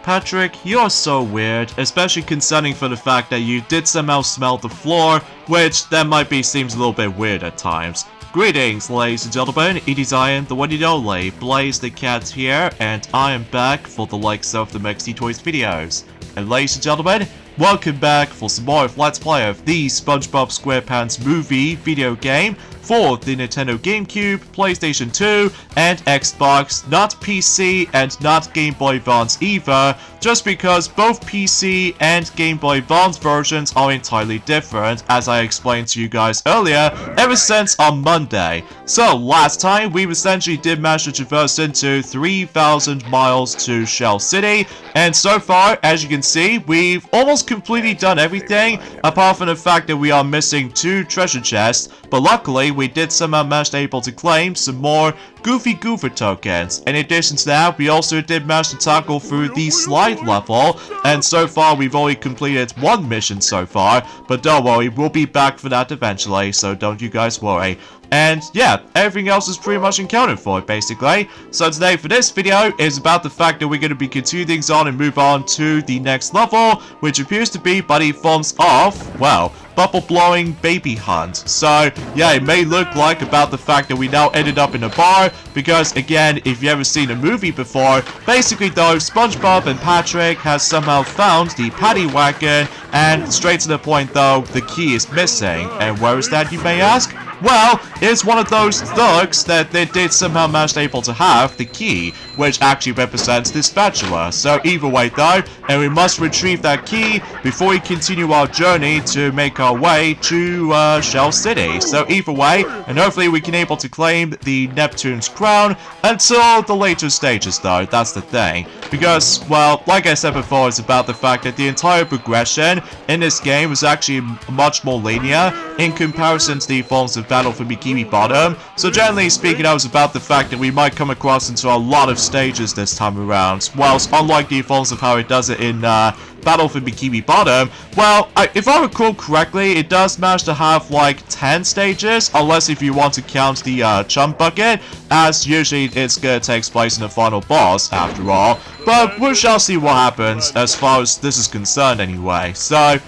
Patrick, you're so weird, especially concerning for the fact that you did somehow smell the floor, which that might be seems a little bit weird at times. Greetings, ladies and gentlemen, it is I am the one and only Blaze the Cat here, and I am back for the likes of the Mexi Toys videos. And ladies and gentlemen, welcome back for some more of Let's Play of the SpongeBob SquarePants movie video game for the Nintendo GameCube, PlayStation 2, and Xbox, not PC and not Game Boy Advance either, just because both PC and Game Boy Advance versions are entirely different, as I explained to you guys earlier, ever since on Monday. So, last time, we essentially did manage to traverse into 3,000 miles to Shell City, and so far, as you can see, we've almost completely done everything, apart from the fact that we are missing 2 treasure chests, but luckily, we did somehow manage to claim some more Goofy Goofer tokens. In addition to that, we also did manage to tackle through the slide level, and so far we've only completed 1 mission so far, but don't worry, we'll be back for that eventually, so don't you guys worry. And yeah, everything else is pretty much accounted for, basically. So today for this video is about the fact that we're going to be continuing things on and move on to the next level, which appears to be by the forms of, well, bubble blowing baby hunt. So yeah, it may look like about the fact that we now ended up in a bar, because again, if you've ever seen a movie before, basically though, SpongeBob and Patrick has somehow found the paddy wagon, and straight to the point though, the key is missing. And where is that, you may ask? Well, it's one of those thugs that they did somehow manage to have the key, which actually represents this spatula. So either way though, and we must retrieve that key before we continue our journey to make our way to Shell City. So either way, and hopefully we can able to claim the Neptune's crown until the later stages though, that's the thing. Because, well, like I said before, it's about the fact that the entire progression in this game is actually much more linear in comparison to the forms of Battle for Bikini Bottom. So generally speaking, that was about the fact that we might come across into a lot of stages this time around. Whilst unlike the forms of how it does it in Battle for Bikini Bottom, well, if I recall correctly, it does manage to have like 10 stages, unless if you want to count the chump bucket, as usually it's gonna take place in the final boss after all. But we shall see what happens as far as this is concerned anyway. So,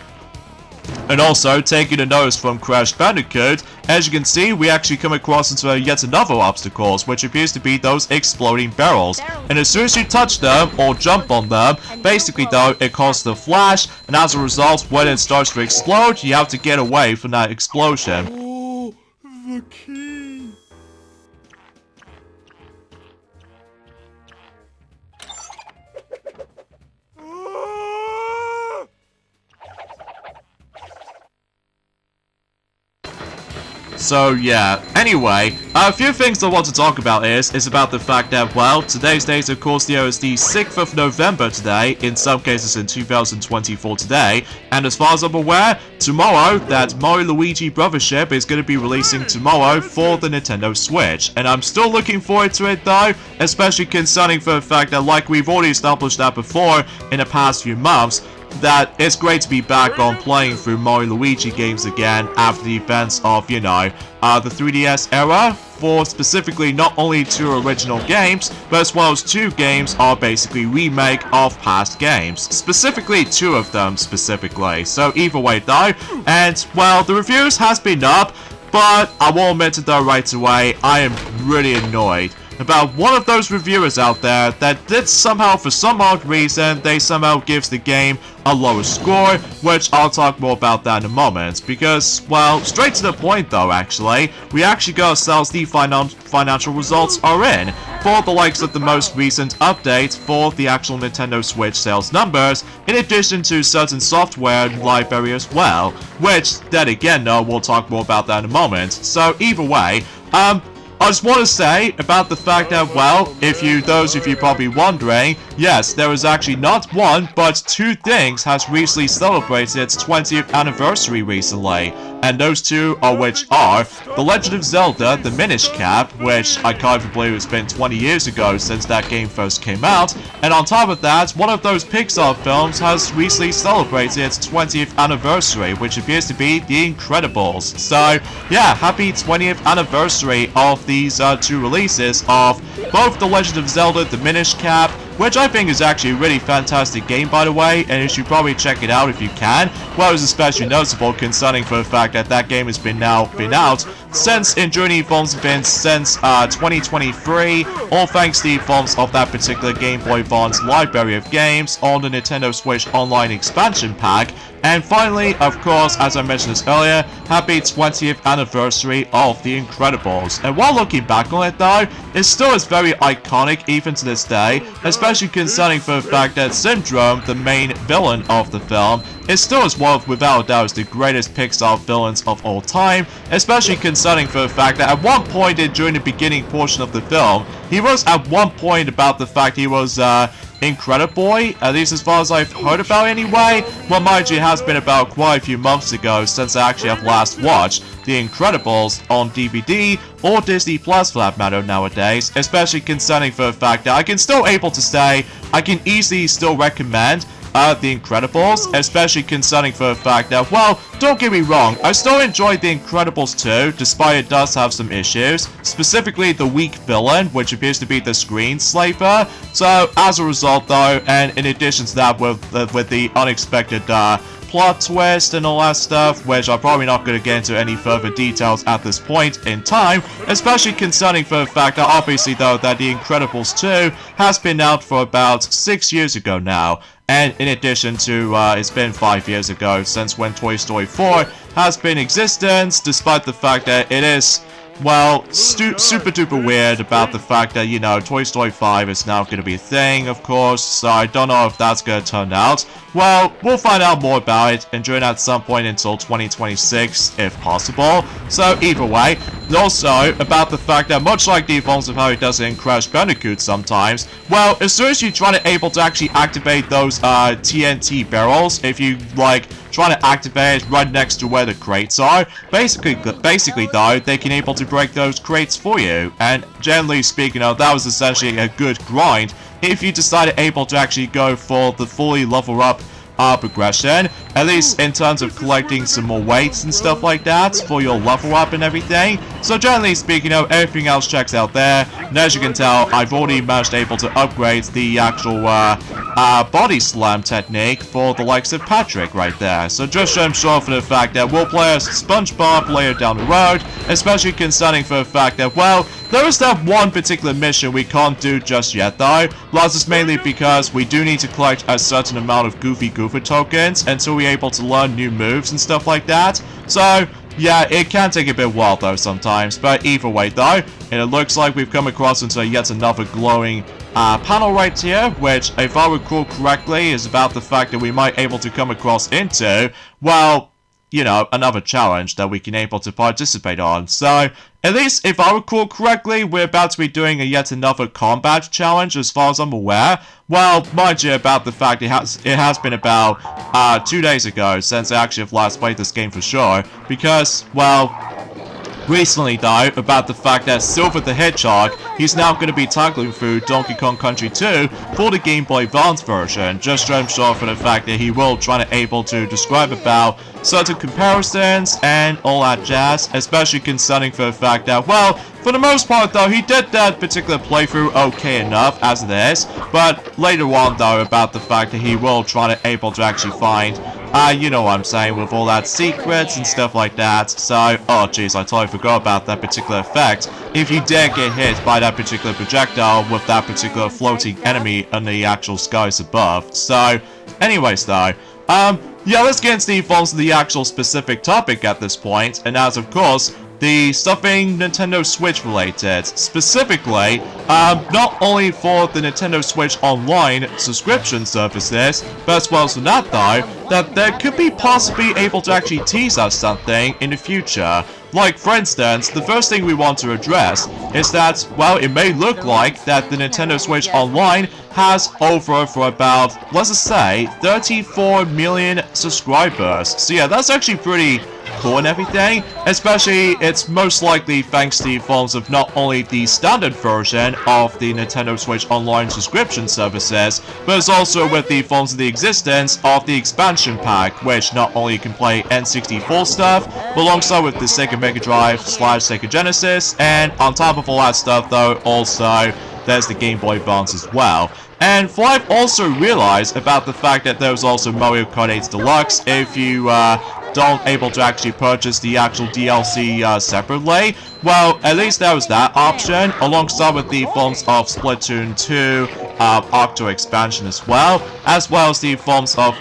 and also, taking a notice from Crash Bandicoot, as you can see, we actually come across into yet another obstacles, which appears to be those exploding barrels. And as soon as you touch them, or jump on them, basically though, it causes a flash, and as a result, when it starts to explode, you have to get away from that explosion. Oh, the key. So yeah, anyway, a few things I want to talk about is about the fact that, well, today's date of course is the 6th of November today, in some cases in 2024 today, and as far as I'm aware, tomorrow that Mario Luigi Brothership is going to be releasing tomorrow for the Nintendo Switch, and I'm still looking forward to it though, especially concerning for the fact that, like we've already established that before in the past few months, that it's great to be back on playing through Mario Luigi games again after the events of, you know, the 3DS era, for specifically not only 2 original games, but as well as 2 games are basically remake of past games. Specifically 2 of them specifically. So either way though, and well, the reviews has been up, but I will admit it though right away, I am really annoyed about one of those reviewers out there that did somehow, for some odd reason, they somehow gives the game a lower score, which I'll talk more about that in a moment, because, well, straight to the point though, actually, we actually got ourselves the financial results are in, for the likes of the most recent update for the actual Nintendo Switch sales numbers, in addition to certain software library as well, which, then again though, we'll talk more about that in a moment. So either way, I just want to say about the fact that, well, those of you probably wondering, yes, there is actually not 1, but 2 things has recently celebrated its 20th anniversary recently. And those 2 are which are The Legend of Zelda, The Minish Cap, which I can't even believe it's been 20 years ago since that game first came out, and on top of that, one of those Pixar films has recently celebrated its 20th anniversary, which appears to be The Incredibles. So, yeah, happy 20th anniversary of these 2 releases of both The Legend of Zelda, The Minish Cap, which I think is actually a really fantastic game, by the way, and you should probably check it out if you can. Well, it's especially noticeable concerning for the fact that that game has been out since enjoying the forms have been since 2023, all thanks to the forms of that particular Game Boy Advance library of games on the Nintendo Switch Online expansion pack. And finally, of course, as I mentioned this earlier, happy 20th anniversary of The Incredibles. And while looking back on it though, it still is very iconic even to this day, especially concerning for the fact that Syndrome, the main villain of the film, is still as one of, without a doubt, the greatest Pixar villains of all time, especially concerning for the fact that at one point during the beginning portion of the film, he was at one point about the fact he was, Incrediboy, at least as far as I've heard about anyway. Well, mind you, it has been about quite a few months ago since I actually have last watched The Incredibles on DVD or Disney Plus for that matter nowadays, especially concerning for the fact that I can still able to say I can easily still recommend The Incredibles, especially concerning for the fact that, well, don't get me wrong, I still enjoyed The Incredibles 2, despite it does have some issues, specifically the weak villain, which appears to be the Screenslaver. So, as a result though, and in addition to that with the unexpected plot twist and all that stuff, which I'm probably not going to get into any further details at this point in time, especially concerning for the fact that obviously though that The Incredibles 2 has been out for about 6 years ago now. And in addition to, it's been 5 years ago since when Toy Story 4 has been in existence, despite the fact that it is, well, super duper weird about the fact that, you know, Toy Story 5 is now going to be a thing, of course, so I don't know if that's going to turn out. Well, we'll find out more about it and during at some point until 2026, if possible. So, either way, also about the fact that much like the forms of how it does it in Crash Bandicoot sometimes, well, as soon as you try to able to actually activate those TNT barrels, if you, like, trying to activate it right next to where the crates are, basically though, they can able to break those crates for you. And generally speaking, that was essentially a good grind if you decided able to actually go for the fully level up progression, at least in terms of collecting some more weights and stuff like that for your level up and everything. So generally speaking, everything else checks out there. And as you can tell, I've already managed able to upgrade the actual body slam technique for the likes of Patrick right there. So just I'm sure for the fact that we'll play as SpongeBob later down the road, especially concerning for the fact that, well, there is that one particular mission we can't do just yet though. Plus it's mainly because we do need to collect a certain amount of Goofy Goofer tokens until we're able to learn new moves and stuff like that. So yeah, it can take a bit while though sometimes, but either way though, and it looks like we've come across into yet another glowing panel right here, which if I recall correctly is about the fact that we might able to come across into, well, you know, another challenge that we can able to participate on. So, at least if I recall correctly, we're about to be doing yet another combat challenge as far as I'm aware. Well, mind you, about the fact it has been about 2 days ago since I actually have last played this game for sure, because, well, recently though, about the fact that Silver the Hedgehog, he's now going to be tackling through Donkey Kong Country 2 for the Game Boy Advance version, just to ensure for the fact that he will try to able to describe about certain comparisons and all that jazz, especially concerning for the fact that, well, for the most part though, he did that particular playthrough okay enough as it is, but later on though, about the fact that he will try to able to actually find, you know what I'm saying, with all that secrets and stuff like that. So, oh jeez, I totally forgot about that particular effect. If you dare get hit by that particular projectile with that particular floating enemy in the actual skies above. So, anyways though, yeah, let's get into the forms of the actual specific topic at this point, and as of course, the something Nintendo Switch related, specifically, not only for the Nintendo Switch Online subscription services, but as well as that though, that there could be possibly able to actually tease us something in the future. Like, for instance, the first thing we want to address is that, well, it may look like that the Nintendo Switch Online has over for about, let's just say, 34 million subscribers. So yeah, that's actually pretty cool and everything. Especially, it's most likely thanks to the forms of not only the standard version of the Nintendo Switch Online subscription services, but it's also with the forms of the existence of the expansion pack, which not only can play N64 stuff, but alongside with the Sega Mega Drive / Sega Genesis, and on top of all that stuff though, also there's the Game Boy Advance as well. And I've also realized about the fact that there's also Mario Kart 8 Deluxe if you don't able to actually purchase the actual DLC separately. Well, at least there was that option, alongside with the forms of Splatoon 2 Octo expansion as well as the forms of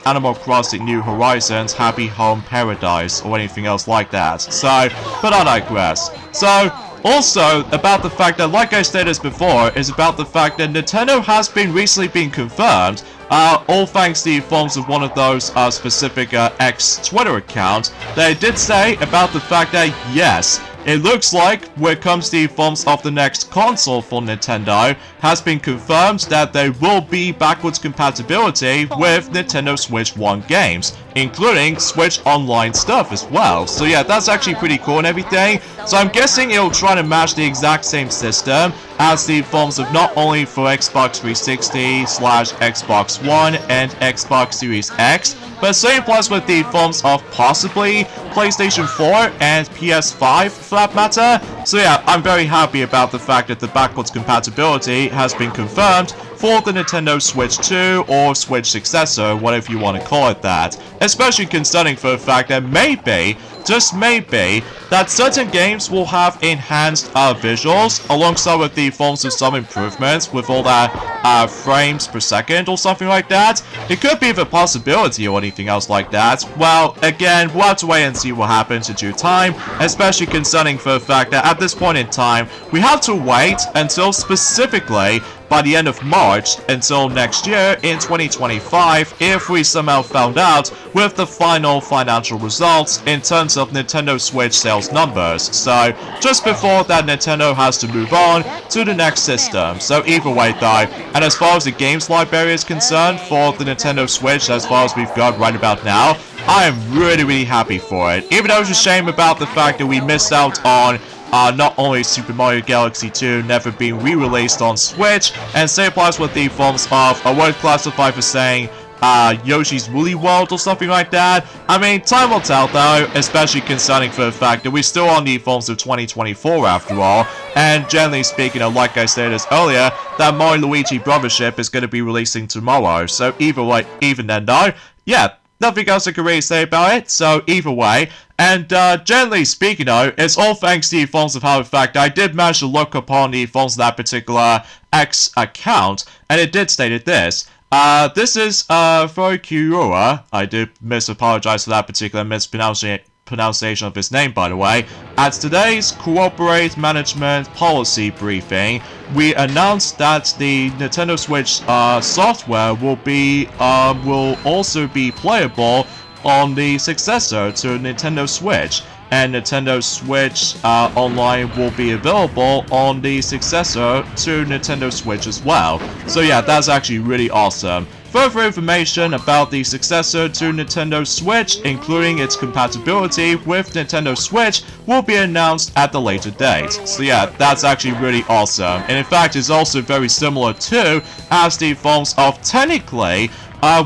Animal Crossing New Horizons Happy Home Paradise or anything else like that. So, but I digress. So, also, about the fact that, like I stated before, is about the fact that Nintendo has been recently been confirmed, all thanks to the forms of one of those specific X-Twitter accounts, they did say about the fact that, yes, it looks like when it comes to the forms of the next console for Nintendo, has been confirmed that there will be backwards compatibility with Nintendo Switch 1 games, including Switch Online stuff as well. So yeah, that's actually pretty cool and everything. So I'm guessing it'll try to match the exact same system as the forms of not only for Xbox 360 / Xbox One and Xbox Series X, but same plus with the forms of possibly PlayStation 4 and PS5 for that matter. So yeah, I'm very happy about the fact that the backwards compatibility has been confirmed for the Nintendo Switch 2 or Switch successor, whatever you want to call it that. Especially considering for the fact that maybe, just maybe, that certain games will have enhanced visuals alongside with the forms of some improvements with all that frames per second or something like that. It could be a possibility or anything else like that. Well, again, we'll have to wait and see what happens in due time, especially concerning for the fact that at this point in time, we have to wait until specifically by the end of March until next year in 2025 if we somehow found out with the final financial results in terms of Nintendo Switch sales numbers. So just before that, Nintendo has to move on to the next system. So either way though, and as far as the games library is concerned for the Nintendo Switch, as far as we've got right about now, I am really happy for it. Even though it's a shame about the fact that we missed out on not only Super Mario Galaxy 2 never being re-released on Switch, and same applies with the forms of a word classified for saying Yoshi's Woolly World or something like that. I mean, time will tell though, especially concerning for the fact that we're still on the forms of 2024 after all, and generally speaking, like I stated earlier, that Mario Luigi Brothership is going to be releasing tomorrow, so either way, even then though, yeah, nothing else I can really say about it, so either way. And generally speaking though, it's all thanks to the forms of how in fact I did manage to look upon the forms of that particular X account, and it did stated this. This is for Kiura. I do apologize for that particular pronunciation of his name, by the way. At today's Corporate Management Policy briefing, we announced that the Nintendo Switch software will also be playable on the successor to Nintendo Switch, and Nintendo Switch Online will be available on the successor to Nintendo Switch as well. So yeah, that's actually really awesome. Further information about the successor to Nintendo Switch, including its compatibility with Nintendo Switch, will be announced at the later date. So yeah, that's actually really awesome. And in fact, it's also very similar to as the forms of technically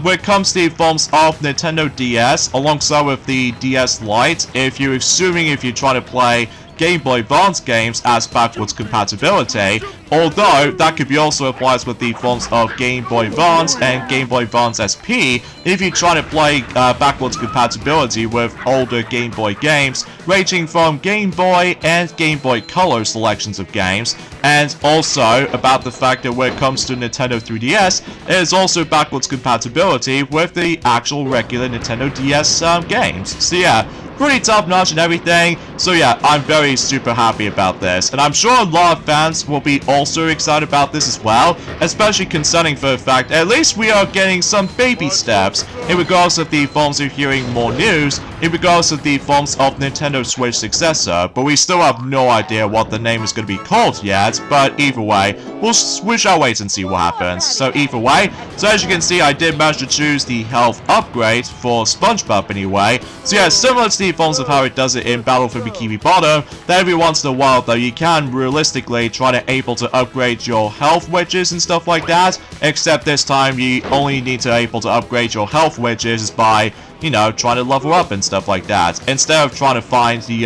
when it comes to the forms of Nintendo DS alongside with the DS Lite, if you're trying to play Game Boy Advance games as backwards compatibility, although that could be also applied with the forms of Game Boy Advance and Game Boy Advance SP if you try to play backwards compatibility with older Game Boy games ranging from Game Boy and Game Boy Color selections of games, and also about the fact that when it comes to Nintendo 3DS, it is also backwards compatibility with the actual regular Nintendo DS games. So yeah, pretty top notch and everything. So yeah, I'm very super happy about this, and I'm sure a lot of fans will be also excited about this as well, especially concerning for the fact at least we are getting some baby steps in regards of the forms of hearing more news in regards of the forms of Nintendo Switch successor, but we still have no idea what the name is going to be called yet. But either way, we shall wait and see what happens. So either way, so as you can see, I did manage to choose the health upgrade for SpongeBob anyway. So yeah, similar to the forms of how it does it in Battle for Bikini Bottom, that every once in a while though you can realistically try to able to upgrade your health wedges and stuff like that, except this time you only need to able to upgrade your health wedges by, you know, trying to level up and stuff like that, instead of trying to find the,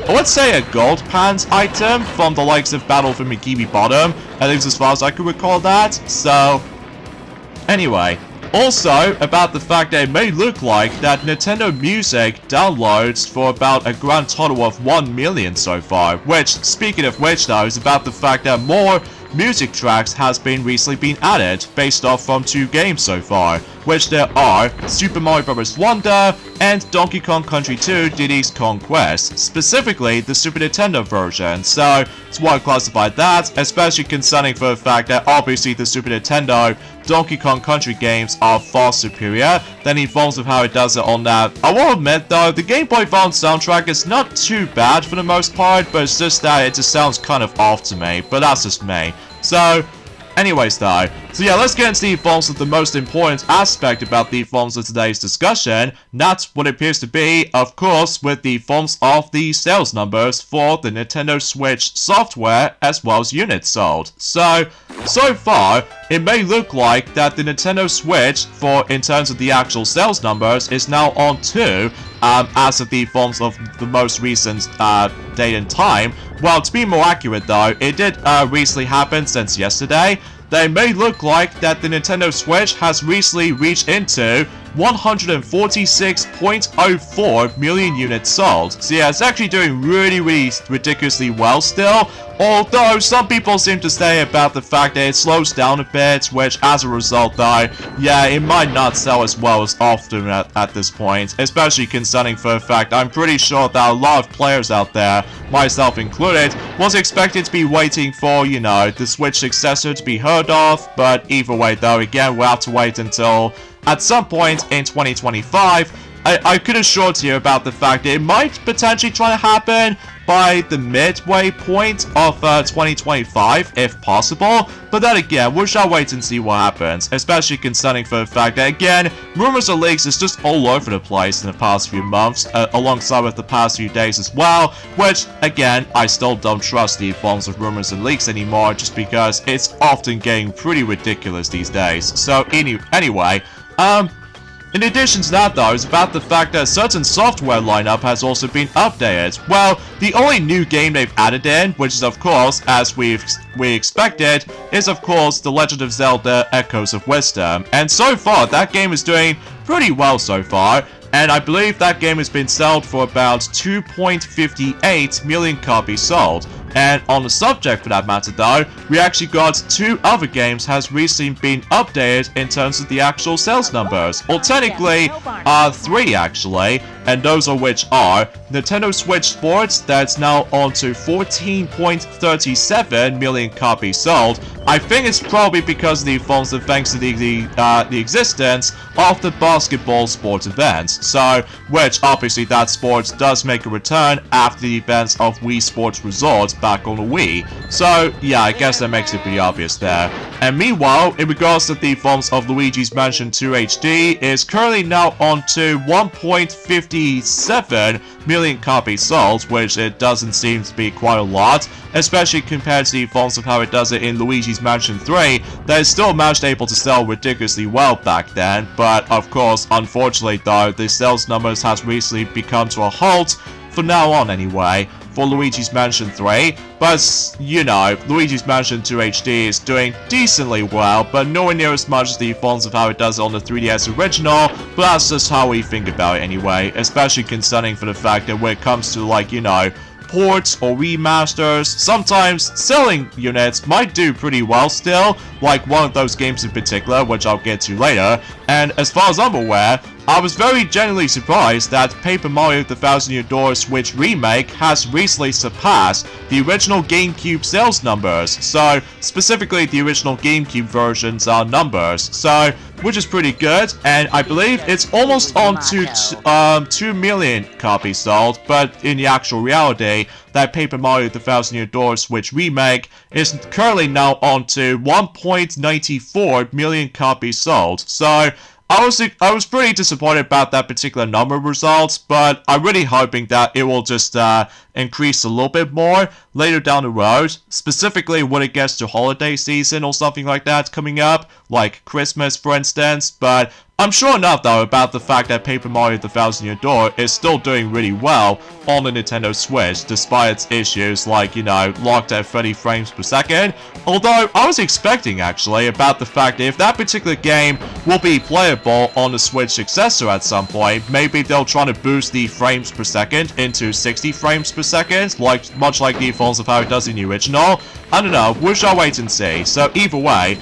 let's say a gold pants item from the likes of Battle for Bikini Bottom, at least as far as I can recall that. So, anyway. Also, about the fact that it may look like that Nintendo Music downloads for about a grand total of 1 million so far, which, speaking of which though, is about the fact that more music tracks has been recently been added based off from 2 games so far, which there are Super Mario Bros. Wonder and Donkey Kong Country 2 Diddy's Kong Quest, specifically the Super Nintendo version. So that's why I classified that, especially concerning for the fact that obviously the Super Nintendo Donkey Kong Country games are far superior than the forms of how it does it on that. I will admit though, the Game Boy Advance soundtrack is not too bad for the most part, but it's just that it just sounds kind of off to me, but that's just me. So, anyways though, so yeah, let's get into the forms of the most important aspect about the forms of today's discussion. That's what it appears to be, of course, with the forms of the sales numbers for the Nintendo Switch software as well as units sold. So far, it may look like that the Nintendo Switch, in terms of the actual sales numbers, is now on 2, as of the forms of the most recent date and time. Well, to be more accurate though, it did recently happen since yesterday. They may look like that the Nintendo Switch has recently reached into 146.04 million units sold. So yeah, it's actually doing really ridiculously well still. Although some people seem to say about the fact that it slows down a bit, which as a result though, yeah, it might not sell as well as often at this point, especially concerning for the fact I'm pretty sure that a lot of players out there, myself included, was expected to be waiting for, you know, the Switch successor to be heard of, but either way though, again, we'll have to wait until at some point in 2025. I could assure you about the fact that it might potentially try to happen by the midway point of 2025, if possible. But then again, we shall wait and see what happens, especially concerning for the fact that, again, rumors and leaks is just all over the place in the past few months, alongside with the past few days as well, which, again, I still don't trust the forms of rumors and leaks anymore, just because it's often getting pretty ridiculous these days. So, anyway, in addition to that though, is about the fact that a certain software lineup has also been updated. Well, the only new game they've added in, which is of course, as we expected, is of course The Legend of Zelda Echoes of Wisdom. And so far, that game is doing pretty well so far. And I believe that game has been sold for about 2.58 million copies sold. And on the subject for that matter though, we actually got 2 other games has recently been updated in terms of the actual sales numbers. Or technically, 3 actually, and those of which are Nintendo Switch Sports, that's now on to 14.37 million copies sold. I think it's probably because of the forms of thanks to the existence of the basketball sports events. So, which obviously that sport does make a return after the events of Wii Sports Resort back on the Wii. So, yeah, I guess that makes it pretty obvious there. And meanwhile, in regards to the forms of Luigi's Mansion 2 HD, is currently now on to 1.57 million copies sold, which it doesn't seem to be quite a lot, especially compared to the forms of how it does it in Luigi's Mansion 3, that is still managed able to sell ridiculously well back then. But of course, unfortunately though, the sales numbers has recently become to a halt, for now on anyway, for Luigi's Mansion 3, but, you know, Luigi's Mansion 2 HD is doing decently well, but nowhere near as much as the forms of how it does on the 3DS original, but that's just how we think about it anyway, especially concerning for the fact that when it comes to, like, you know, ports or remasters, sometimes selling units might do pretty well still, like one of those games in particular, which I'll get to later, and as far as I'm aware, I was very genuinely surprised that Paper Mario The Thousand Year Door Switch Remake has recently surpassed the original GameCube sales numbers, so specifically the original GameCube version's numbers, so which is pretty good, and I believe it's almost on to 2 million copies sold, but in the actual reality, that Paper Mario The Thousand Year Door Switch Remake is currently now on to 1.94 million copies sold, so I was pretty disappointed about that particular number of results, but I'm really hoping that it will just increase a little bit more later down the road, specifically when it gets to holiday season or something like that coming up, like Christmas for instance. But I'm sure enough though about the fact that Paper Mario The Thousand Year Door is still doing really well on the Nintendo Switch, despite its issues like, you know, locked at 30 frames per second. Although I was expecting actually about the fact that if that particular game will be playable on the Switch successor at some point, maybe they'll try to boost the frames per second into 60 frames per second, like much like the defaults of how it does in the original. I don't know, we shall wait and see. So either way,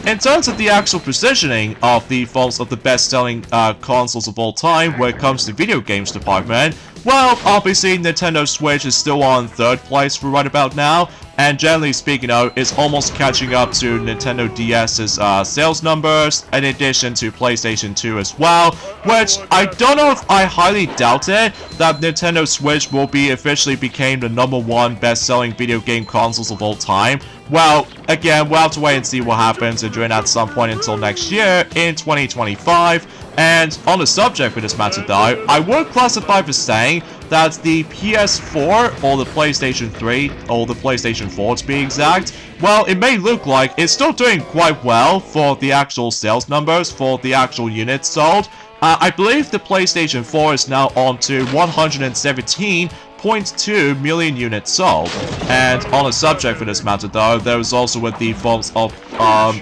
in terms of the actual positioning of the phones of the best-selling consoles of all time when it comes to video games department, well, obviously Nintendo Switch is still on 3rd place for right about now, and generally speaking, it's almost catching up to Nintendo DS's sales numbers, in addition to PlayStation 2 as well, which I don't know if I highly doubt it, that Nintendo Switch will be officially became the #1 best-selling video game consoles of all time. Well, again, we'll have to wait and see what happens during at some point until next year in 2025. And on the subject for this matter though, I would classify for saying that the PS4 or the PlayStation 3 or the PlayStation 4 to be exact, well, it may look like it's still doing quite well for the actual sales numbers, for the actual units sold. I believe the PlayStation 4 is now on to 117.2 million units sold. And on the subject for this matter though, there was also with the forms of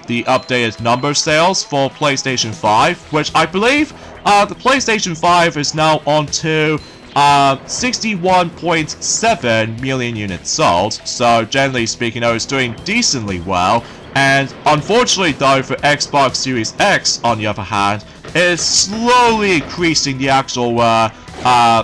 the updated number sales for PlayStation 5, which I believe the PlayStation 5 is now on to 61.7 million units sold. So generally speaking, it's doing decently well. And unfortunately though, for Xbox Series X on the other hand, it's slowly increasing the actual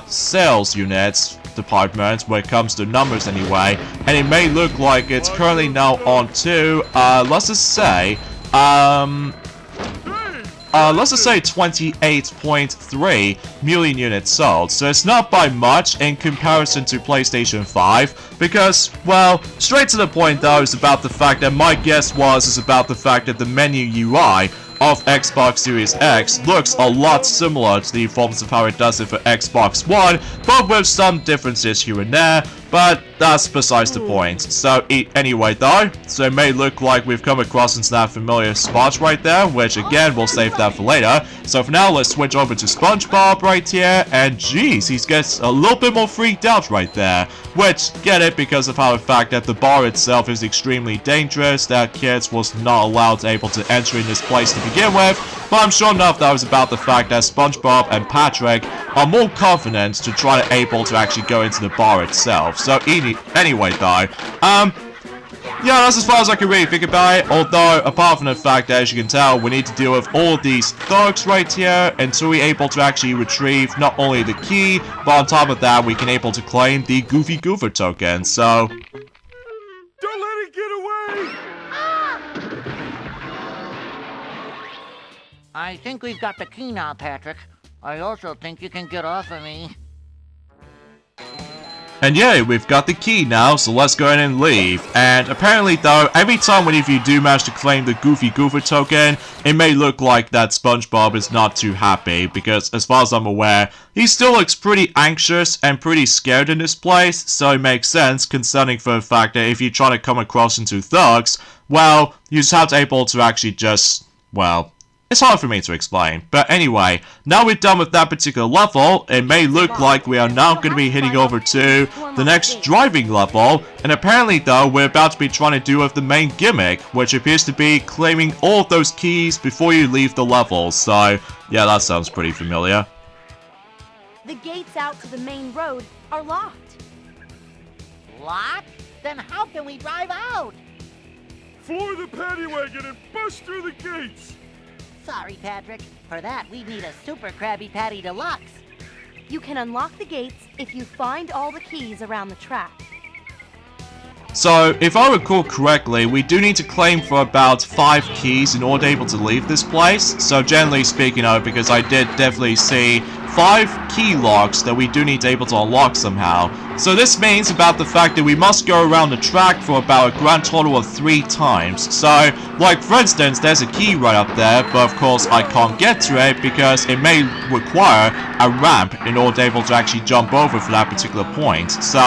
sales units department when it comes to numbers anyway, and it may look like it's currently now on to let's just say 28.3 million units sold. So it's not by much in comparison to PlayStation 5, because, well, straight to the point though is about the fact that my guess is about the fact that the menu UI of Xbox Series X looks a lot similar to the forms of how it does it for Xbox One, but with some differences here and there, but that's besides the point. So anyway though, so it may look like we've come across into that familiar spot right there, which again, we'll save that for later. So for now, let's switch over to SpongeBob right here, and geez, he gets a little bit more freaked out right there, which, get it, because of how the fact that the bar itself is extremely dangerous, that kids was not allowed able to enter in this place to begin with, but I'm sure enough that was about the fact that SpongeBob and Patrick are more confident to try to able to actually go into the bar itself. So anyway though, yeah, that's as far as I can really think about it, although apart from the fact that, as you can tell, we need to deal with all of these thugs right here until we're able to actually retrieve not only the key, but on top of that, we can able to claim the Goofy Goofer token, so... Don't let it get away! I think we've got the key now, Patrick. I also think you can get off of me. And yeah, we've got the key now, so let's go ahead and leave. And apparently though, every time if you do manage to claim the Goofy Goofer token, it may look like that SpongeBob is not too happy, because as far as I'm aware, he still looks pretty anxious and pretty scared in this place, so it makes sense concerning for the fact that if you try to come across into thugs, well, you just have to able to actually just, well... It's hard for me to explain, but anyway, now we're done with that particular level, it may look like we are now going to be heading over to the next driving level, and apparently though, we're about to be trying to do with the main gimmick, which appears to be claiming all of those keys before you leave the level, so yeah, that sounds pretty familiar. The gates out to the main road are locked. Locked? Then how can we drive out? Floor the paddy wagon and bust through the gates! Sorry, Patrick. For that, we need a Super Krabby Patty Deluxe. You can unlock the gates if you find all the keys around the track. So, if I recall correctly, we do need to claim for about 5 keys in order to be able to leave this place. So, generally speaking, because I did definitely see 5 key locks that we do need to able to unlock somehow. So this means about the fact that we must go around the track for about a grand total of 3 times. So, like for instance, there's a key right up there, but of course I can't get to it because it may require a ramp in order to able to actually jump over for that particular point. So,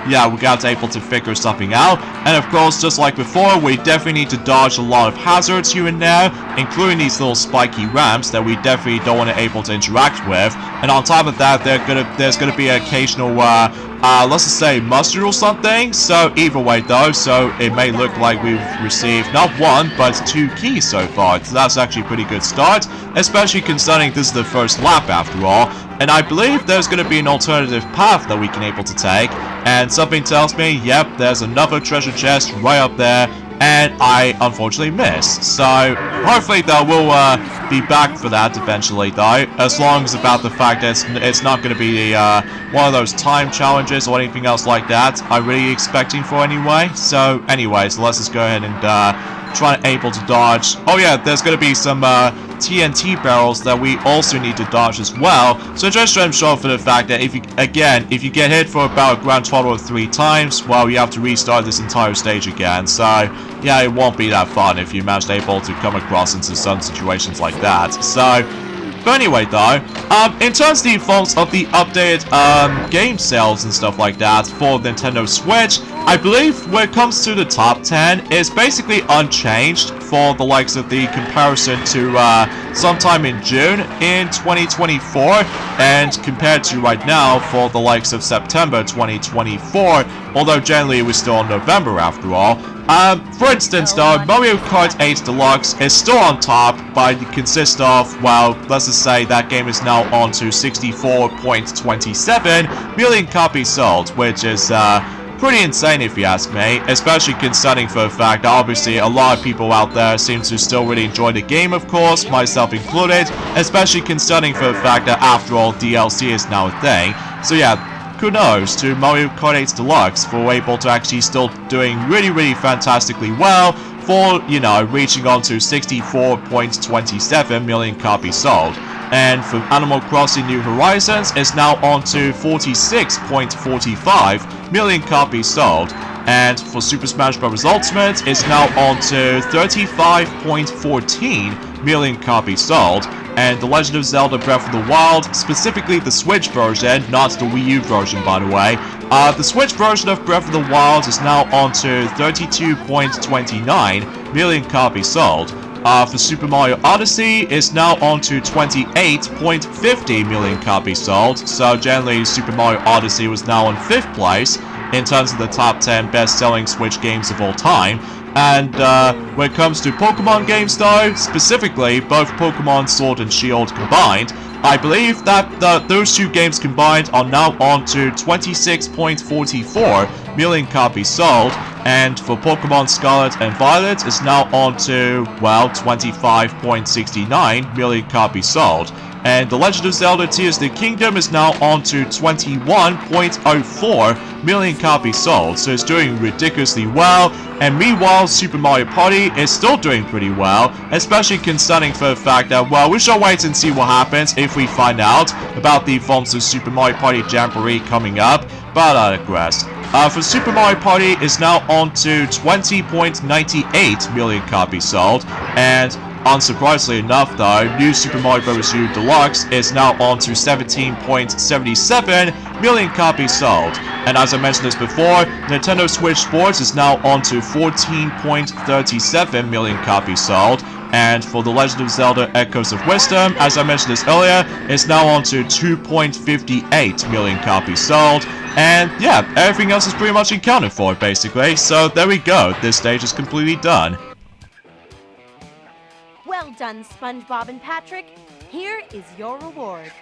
yeah, we got to able to figure something out. And of course, just like before, we definitely need to dodge a lot of hazards here and there, including these little spiky ramps that we definitely don't want to able to interact with. And on top of that, there's gonna be an occasional let's just say mustard or something. So either way though, so it may look like we've received not 1 but 2 keys so far. So that's actually a pretty good start, especially considering this is the first lap after all. And I believe there's going to be an alternative path that we can able to take. And something tells me, yep, there's another treasure chest right up there. And I unfortunately missed. So hopefully though we'll be back for that eventually though. As long as about the fact that it's not going to be one of those time challenges or anything else like that I'm really expecting for anyway. So anyways, let's just go ahead and try and able to dodge. Oh yeah, there's going to be some TNT barrels that we also need to dodge as well. So just to ensure for the fact that if you get hit for about a grand total of 3 times, well, you have to restart this entire stage again. So yeah, it won't be that fun if you manage to able to come across into some situations like that. So but anyway though, in terms of the defaults of the updated game sales and stuff like that for Nintendo Switch, I believe when it comes to the top 10, it's basically unchanged for the likes of the comparison to sometime in June in 2024 and compared to right now for the likes of September 2024, although generally it was still in November after all. For instance though, Mario Kart 8 Deluxe is still on top by consist of, well, let's just say that game is now on to 64.27 million copies sold, which is pretty insane if you ask me, especially considering for the fact that obviously a lot of people out there seem to still really enjoy the game, of course, myself included, especially considering for the fact that after all DLC is now a thing. So yeah, kudos to Mario Kart 8 Deluxe for able to actually still doing really fantastically well for, you know, reaching on to 64.27 million copies sold. And for Animal Crossing New Horizons, it's now on to 46.45 million copies sold. And for Super Smash Bros. Ultimate, it's now on to 35.14 million copies sold. And The Legend of Zelda Breath of the Wild, specifically the Switch version, not the Wii U version by the way, the Switch version of Breath of the Wild is now on to 32.29 million copies sold. For Super Mario Odyssey, it's now on to 28.50 million copies sold. So generally, Super Mario Odyssey was now in 5th place in terms of the top 10 best-selling Switch games of all time. And when it comes to Pokemon games though, specifically both Pokemon Sword and Shield combined, I believe that those 2 games combined are now on to 26.44 million copies sold, and for Pokemon Scarlet and Violet it's now on to, well, 25.69 million copies sold. And The Legend of Zelda Tears of the Kingdom is now on to 21.04 million copies sold, so it's doing ridiculously well. And meanwhile, Super Mario Party is still doing pretty well, especially concerning for the fact that, well, we shall wait and see what happens if we find out about the forms of Super Mario Party Jamboree coming up, but I digress. For Super Mario Party is now on to 20.98 million copies sold, and unsurprisingly enough though, New Super Mario Bros. U Deluxe is now on to 17.77 million copies sold. And as I mentioned this before, Nintendo Switch Sports is now on to 14.37 million copies sold. And for The Legend of Zelda Echoes of Wisdom, as I mentioned this earlier, it's now on to 2.58 million copies sold. And yeah, everything else is pretty much accounted for basically. So there we go, this stage is completely done. Well done, SpongeBob and Patrick. Here is your reward.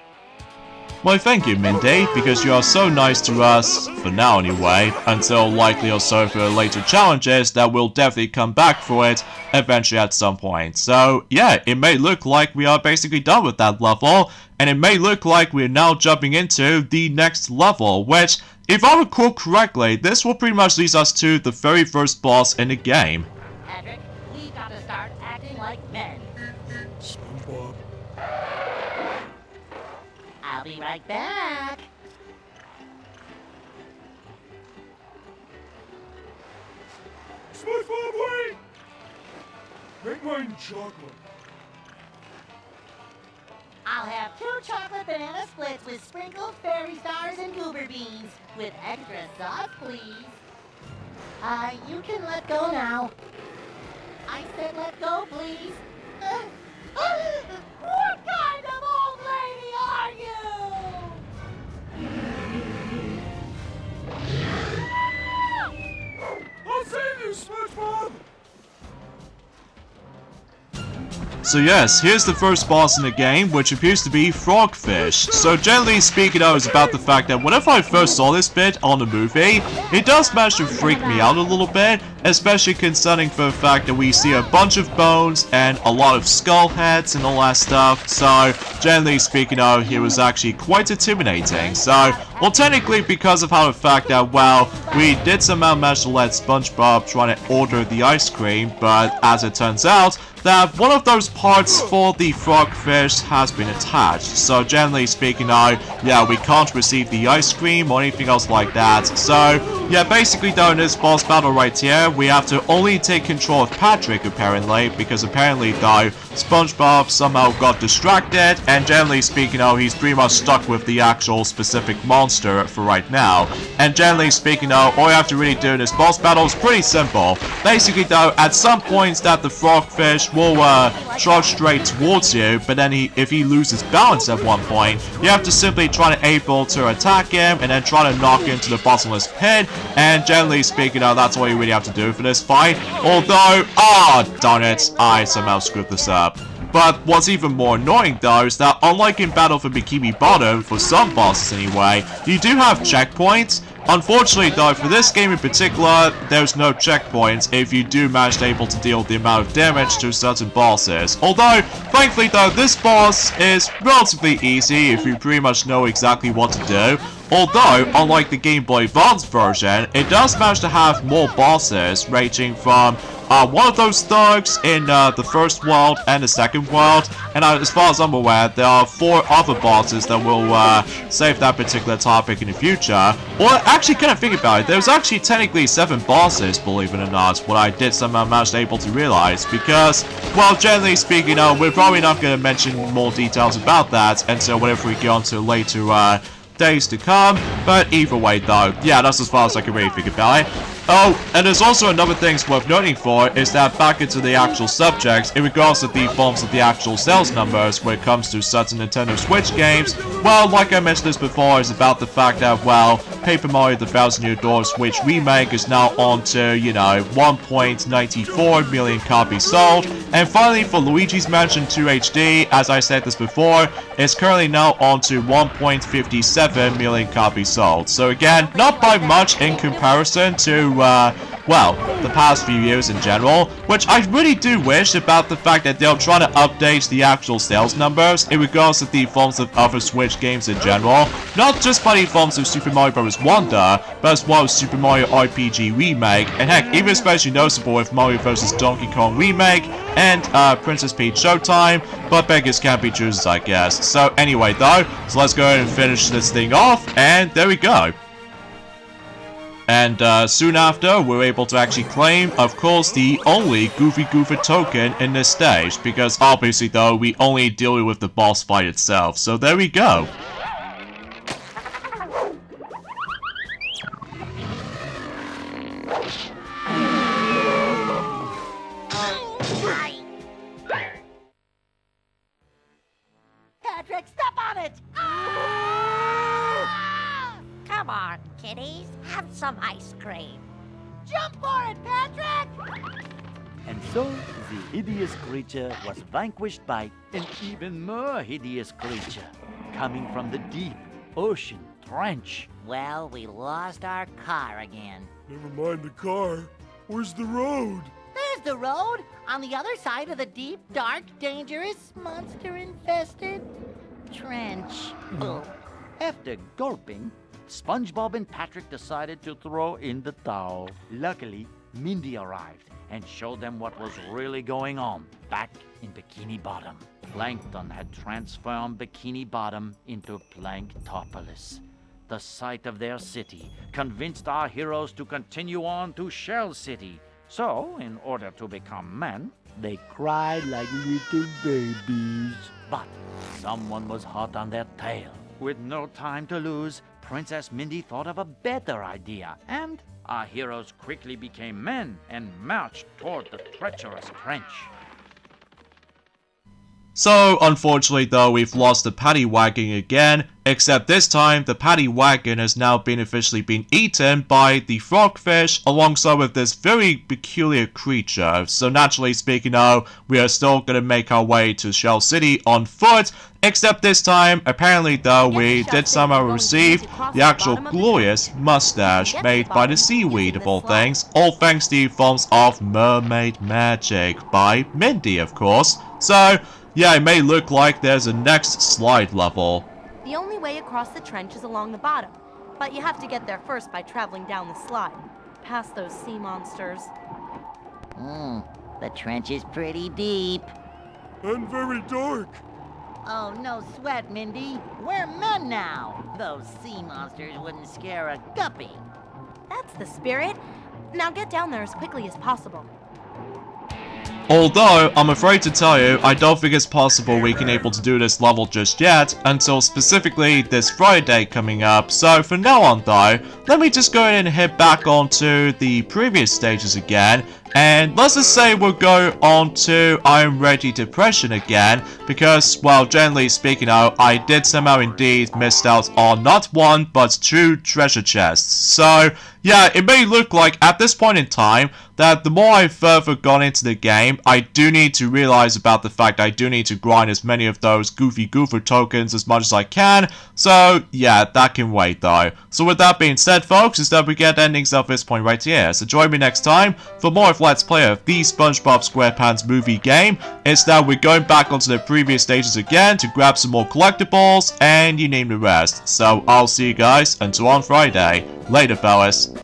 Well, thank you, Mindy, because you are so nice to us, for now anyway, until likely or so for later challenges that we'll definitely come back for it eventually at some point. So, yeah, it may look like we are basically done with that level, and it may look like we're now jumping into the next level, which, if I recall correctly, this will pretty much lead us to the very first boss in the game. Patrick, we gotta start acting like men. SpongeBob. I'll be right back. SpongeBob, wait! Make mine chocolate. I'll have 2 chocolate banana splits with sprinkled fairy stars and goober beans. With extra sauce, please. You can let go now. I said let go, please. What kind of old lady are you? I'll save you, SpongeBob! So yes, here's the first boss in the game, which appears to be Frogfish. So generally speaking, I was about the fact that whenever I first saw this bit on the movie, it does manage to freak me out a little bit, especially concerning for the fact that we see a bunch of bones and a lot of skull heads and all that stuff. So generally speaking, it was actually quite intimidating. So, well, technically because of how the fact that, well, we did somehow manage to let SpongeBob try to order the ice cream, but as it turns out, that one of those parts for the frogfish has been attached. So generally speaking yeah, we can't receive the ice cream or anything else like that. So yeah, basically though in this boss battle right here, we have to only take control of Patrick apparently, because apparently though, SpongeBob somehow got distracted, and generally speaking he's pretty much stuck with the actual specific monster for right now. And generally speaking all you have to really do in this boss battle is pretty simple. Basically though, at some points that the frogfish will charge straight towards you, but then if he loses balance at one point, you have to simply try to able to attack him and then try to knock him to the bottomless pit, and generally speaking that's all you really have to do for this fight. Although, darn it, I somehow screwed this up. But what's even more annoying though is that unlike in Battle for Bikini Bottom, for some bosses anyway, you do have checkpoints. Unfortunately though, for this game in particular, there's no checkpoints if you do manage to able to deal the amount of damage to certain bosses. Although, thankfully though, this boss is relatively easy if you pretty much know exactly what to do. Although, unlike the Game Boy Advance version, it does manage to have more bosses, ranging from one of those thugs in the first world and the second world, and as far as I'm aware, there are 4 other bosses that will save that particular topic in the future. Or actually, kind of think about it, there's actually technically 7 bosses, believe it or not, what I did somehow manage able to realize, because, well, generally speaking, we're probably not going to mention more details about that until whenever we get on to later days to come, but either way though, yeah, that's as far as I can really think about it. Oh, and there's also another thing worth noting for, is that back into the actual subject, in regards to the forms of the actual sales numbers when it comes to certain Nintendo Switch games, well, like I mentioned this before, is about the fact that, well, Paper Mario The Thousand Year Door Switch Remake is now on to, 1.94 million copies sold, and finally for Luigi's Mansion 2 HD, as I said this before, is currently now on to 1.57 million copies sold. So again, not by much in comparison to well, the past few years in general, which I really do wish about the fact that they're trying to update the actual sales numbers in regards to the forms of other Switch games in general, not just by the forms of Super Mario Bros. Wonder, but as well as Super Mario RPG Remake, and heck, even especially noticeable with Mario vs. Donkey Kong Remake and Princess Peach Showtime, but beggars can't be choosers, I guess. So anyway though, so let's go ahead and finish this thing off, and there we go. And soon after, we're able to actually claim, of course, the only Goofy Goofer token in this stage, because obviously though, we only deal with the boss fight itself, so there we go. Patrick, step on it! Come on, kiddies, have some ice cream. Jump for it, Patrick! And so, the hideous creature was vanquished by an even more hideous creature, coming from the deep ocean trench. Well, we lost our car again. Never mind the car. Where's the road? There's the road, on the other side of the deep, dark, dangerous, monster-infested trench. After gulping, SpongeBob and Patrick decided to throw in the towel. Luckily, Mindy arrived and showed them what was really going on back in Bikini Bottom. Plankton had transformed Bikini Bottom into Planktopolis. The sight of their city convinced our heroes to continue on to Shell City. So, in order to become men, they cried like little babies. But someone was hot on their tail. With no time to lose, Princess Mindy thought of a better idea, and our heroes quickly became men and marched toward the treacherous trench. So, unfortunately though, we've lost the paddy wagon again, except this time the paddy wagon has now been officially been eaten by the frogfish alongside with this very peculiar creature. So naturally speaking though, we are still gonna make our way to Shell City on foot, except this time, apparently though, we did somehow receive the actual glorious mustache made by the seaweed of all things, all thanks to the forms of mermaid magic by Mindy of course. So, yeah, it may look like there's a next slide level. The only way across the trench is along the bottom, but you have to get there first by traveling down the slide, past those sea monsters. The trench is pretty deep. And very dark. Oh, no sweat, Mindy. We're men now. Those sea monsters wouldn't scare a guppy. That's the spirit. Now get down there as quickly as possible. Although, I'm afraid to tell you, I don't think it's possible we can able to do this level just yet, until specifically this Friday coming up. So from now on though, let me just go ahead and head back onto the previous stages again, and let's just say we'll go on to I Am Ready Depression again, because, well, generally speaking now, I did somehow indeed miss out on not one, but 2 treasure chests. So, yeah, it may look like at this point in time that the more I've further gone into the game, I do need to realize about the fact I do need to grind as many of those Goofy Goofer tokens as much as I can. So, yeah, that can wait though. So with that being said, folks, is that we get endings of this point right here. So join me next time for more of Let's Play of the SpongeBob SquarePants movie game. It's that we're going back onto the previous stages again to grab some more collectibles, and you name the rest. So I'll see you guys until on Friday. Later, fellas.